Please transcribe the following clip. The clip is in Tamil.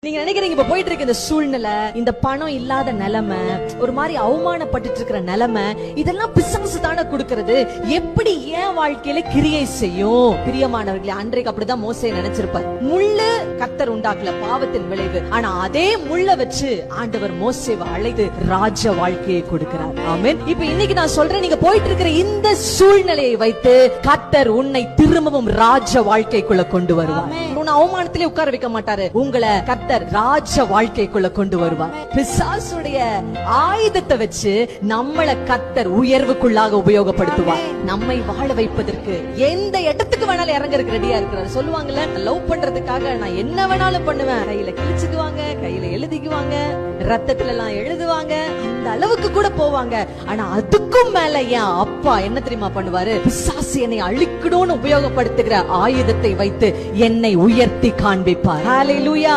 நீங்க நினைக்கிறீங்க இப்ப போயிட்டு இருக்க இந்த சூழ்நிலை, இந்த பணம் இல்லாத நிலைமை, ஒரு மாதிரி அவமானப்பட்டு இருக்கிற நிலைமை, இதெல்லாம் பிசாசு தானே கொடுக்கிறது. எப்படி என் வாழ்க்கையில கிரியை செய்யும்? பிரியமானவர்களே, அன்றைக்கு அப்படிதான் மோசே நினைச்சிருப்பார். முள்ளு கர்த்தர் உண்டாக்கல, பாவத்தின் விளைவு. ஆனா அதே முள்ள வச்சு ஆண்டவர் மோசேவை அழைத்து ராஜ வாழ்க்கையை கொடுக்கிறார். ஆமென். இப்ப இன்னைக்கு நான் சொல்றேன், நீங்க போயிட்டு இருக்கிற இந்த சூழ்நிலையை வைத்து கர்த்தர் உன்னை திரும்பவும் ராஜ வாழ்க்கைக்குள்ள கொண்டு வருவார். உன்னை அவமானத்திலே உட்கார வைக்க மாட்டாரு. உங்களை கர்த்தர் ராஜ வாழ்க்கைக்குள்ள கொண்டு வருவார். பிசாசுடைய ஆயுதத்தை வச்சு நம்மள கர்த்தர் உயர்வுக்குள்ளாக உபயோகப்படுத்துவார். நம்மை வாழ வைப்பதற்கு எந்த இடத்துக்கு வேணாலும் இறங்கறதுக்கு ரெடியா இருக்கிறார். சொல்லுவாங்கல்ல, லவ் பண்றதுக்காக நான் என்ன வேணாலும் பண்ணுவேன். கையில கிழிச்சுக்குவாங்க, கையில எழுதிக்குவாங்க, ரத்தத்துல எல்லாம் எழுதுவாங்க, அந்த அளவுக்கு கூட போவாங்க. ஆனா அதுக்கும் மேல என் அப்பா என்ன தெரியுமா பண்ணுவாரு? பிசாசு என்னை அழிக்கணும்னு உபயோகப்படுத்துகிற ஆயுதத்தை வைத்து என்னை உயர்த்தி காண்பிப்பார். ஹல்லேலூயா.